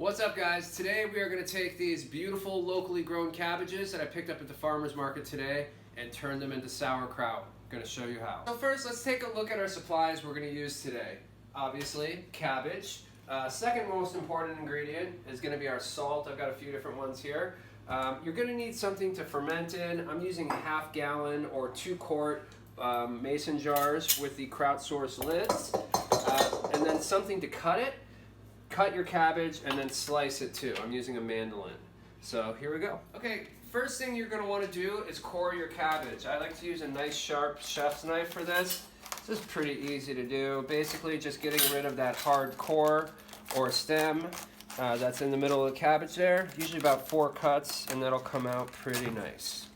What's up, guys? Today we are going to take these beautiful locally grown cabbages that I picked up at the farmer's market today and turn them into sauerkraut. I'm going to show you how. So first, let's take a look at our supplies we're going to use today. Obviously, cabbage. Second most important ingredient is going to be our salt. I've got a few different ones here. You're going to need something to ferment in. I'm using ½ gallon or 2 quart mason jars with the Kraut Source lids, and then something to cut it. Cut your cabbage and then slice it too. I'm using a mandolin. So here we go. Okay, first thing you're going to want to do is core your cabbage. I like to use a nice sharp chef's knife for this. This is pretty easy to do. Basically just getting rid of that hard core or stem that's in the middle of the cabbage there. Usually about 4 cuts, and that'll come out pretty nice.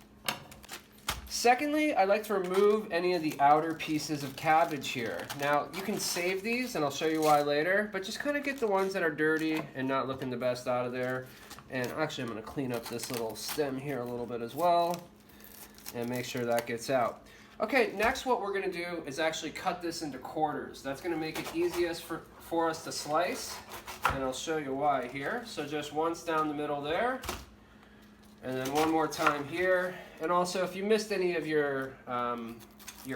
Secondly, I like to remove any of the outer pieces of cabbage here. Now, you can save these, and I'll show you why later, but just kind of get the ones that are dirty and not looking the best out of there. And actually, I'm going to clean up this little stem here a little bit as well and make sure that gets out. Okay, next what we're going to do is actually cut this into quarters. That's going to make it easiest for us to slice, and I'll show you why here. So just once down the middle there. And then one more time here. And also, if you missed any of your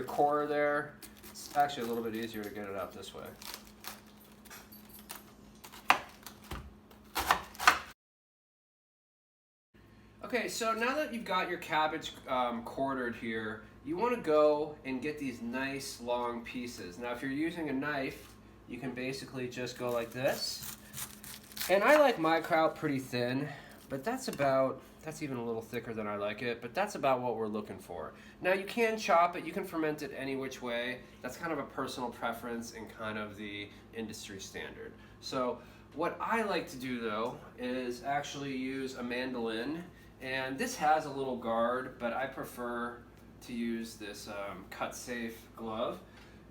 core there, it's actually a little bit easier to get it out this way. Okay, so now that you've got your cabbage quartered here, you want to go and get these nice long pieces. Now, if you're using a knife, you can basically just go like this. And I like my kraut pretty thin, but that's even a little thicker than I like it, but that's about what we're looking for. Now, you can chop it, you can ferment it any which way. That's kind of a personal preference and kind of the industry standard. So what I like to do though is actually use a mandolin, and this has a little guard, but I prefer to use this cut safe glove.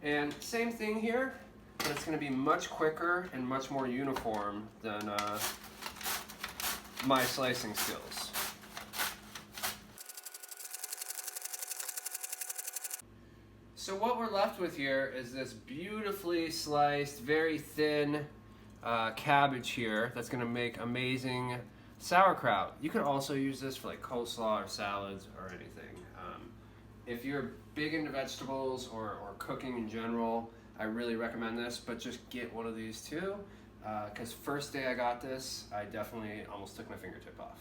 And same thing here, but it's going to be much quicker and much more uniform than my slicing skills. So what we're left with here is this beautifully sliced, very thin cabbage here that's going to make amazing sauerkraut. You can also use this for like coleslaw or salads or anything. If you're big into vegetables or cooking in general, I really recommend this, but just get one of these too. Because first day I got this, I definitely almost took my fingertip off.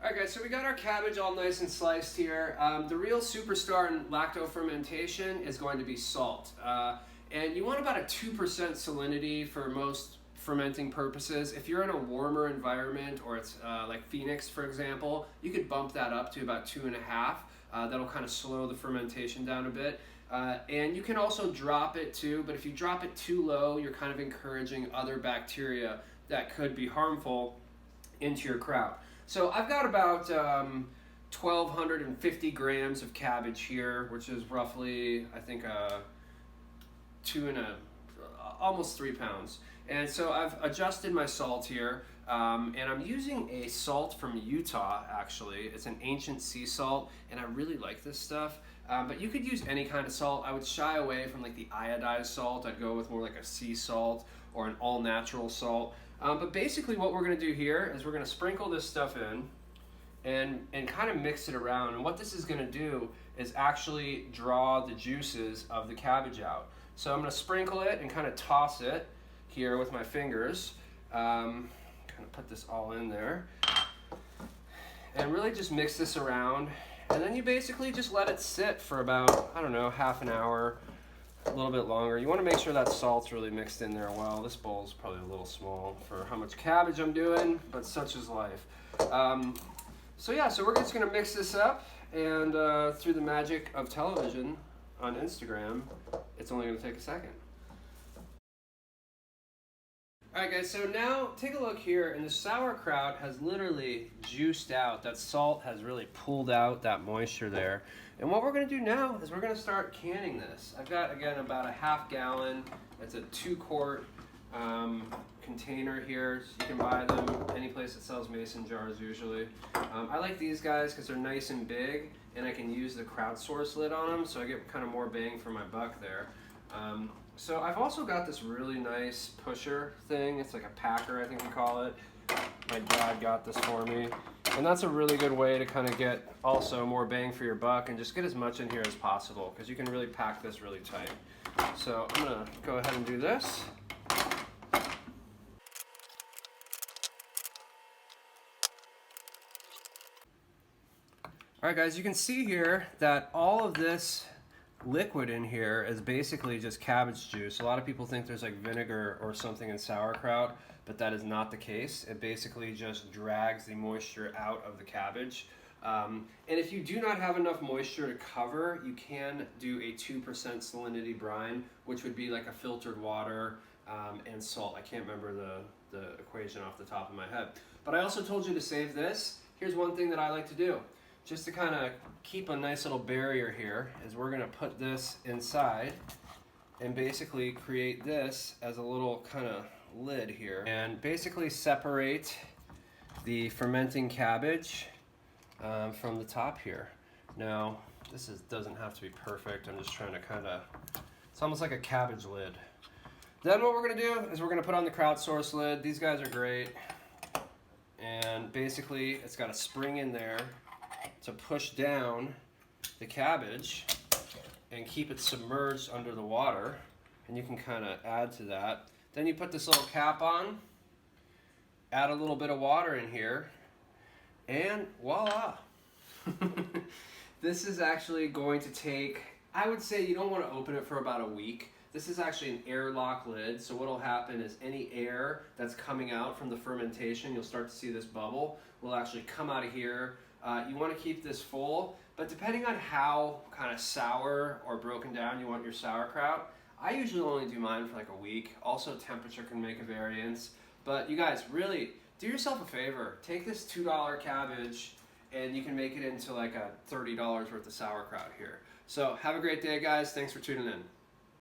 Alright guys, so we got our cabbage all nice and sliced here. The real superstar in lacto fermentation is going to be salt. And you want about a 2% salinity for most fermenting purposes. If you're in a warmer environment, or it's like Phoenix for example, you could bump that up to about 2.5. That'll kind of slow the fermentation down a bit. And you can also drop it too, but if you drop it too low, you're kind of encouraging other bacteria that could be harmful into your kraut. So I've got about 1,250 grams of cabbage here, which is roughly, I think, almost 3 pounds. And so I've adjusted my salt here, and I'm using a salt from Utah, actually. It's an ancient sea salt, and I really like this stuff. But you could use any kind of salt. I would shy away from like the iodized salt. I'd go with more like a sea salt or an all-natural salt. But basically what we're going to do here is we're going to sprinkle this stuff in and kind of mix it around. And what this is going to do is actually draw the juices of the cabbage out. So I'm going to sprinkle it and kind of toss it here with my fingers. Kind of put this all in there. And really just mix this around. And then you basically just let it sit for about, I don't know, half an hour, a little bit longer. You want to make sure that salt's really mixed in there well. This bowl's probably a little small for how much cabbage I'm doing, but such is life. So yeah, so we're just going to mix this up, and through the magic of television on Instagram, it's only going to take a second. Alright guys, so now take a look here, and the sauerkraut has literally juiced out. That salt has really pulled out that moisture there. And what we're going to do now is we're going to start canning this. I've got, again, about a ½ gallon. It's a 2 quart container here. So you can buy them any place that sells mason jars usually. I like these guys because they're nice and big, and I can use the Kraut Source lid on them, so I get kind of more bang for my buck there. So I've also got this really nice pusher thing. It's like a packer, I think we call it. My dad got this for me. And that's a really good way to kind of get also more bang for your buck and just get as much in here as possible, because you can really pack this really tight. So I'm gonna go ahead and do this. All right, guys, you can see here that all of this liquid in here is basically just cabbage juice. A lot of people think there's like vinegar or something in sauerkraut, but that is not the case. It basically just drags the moisture out of the cabbage. And if you do not have enough moisture to cover, you can do a 2% salinity brine, which would be like a filtered water and salt. I can't remember the equation off the top of my head. But I also told you to save this. Here's one thing that I like to do. Just to kind of keep a nice little barrier here, is we're going to put this inside and basically create this as a little kind of lid here, and basically separate the fermenting cabbage from the top here. Now, this doesn't have to be perfect. I'm just trying to kind of, it's almost like a cabbage lid. Then what we're going to do is we're going to put on the Kraut Source lid. These guys are great. And basically, it's got a spring in there to push down the cabbage and keep it submerged under the water, and you can kind of add to that. Then you put this little cap on, add a little bit of water in here, and voila. This is actually going to take, I would say you don't want to open it for about a week. This is actually an airlock lid, so what will happen is any air that's coming out from the fermentation, you'll start to see this bubble, will actually come out of here. You want to keep this full, but depending on how kind of sour or broken down you want your sauerkraut, I usually only do mine for like a week. Also, temperature can make a variance. But you guys, really, do yourself a favor. Take this $2 cabbage and you can make it into like a $30 worth of sauerkraut here. So have a great day, guys. Thanks for tuning in.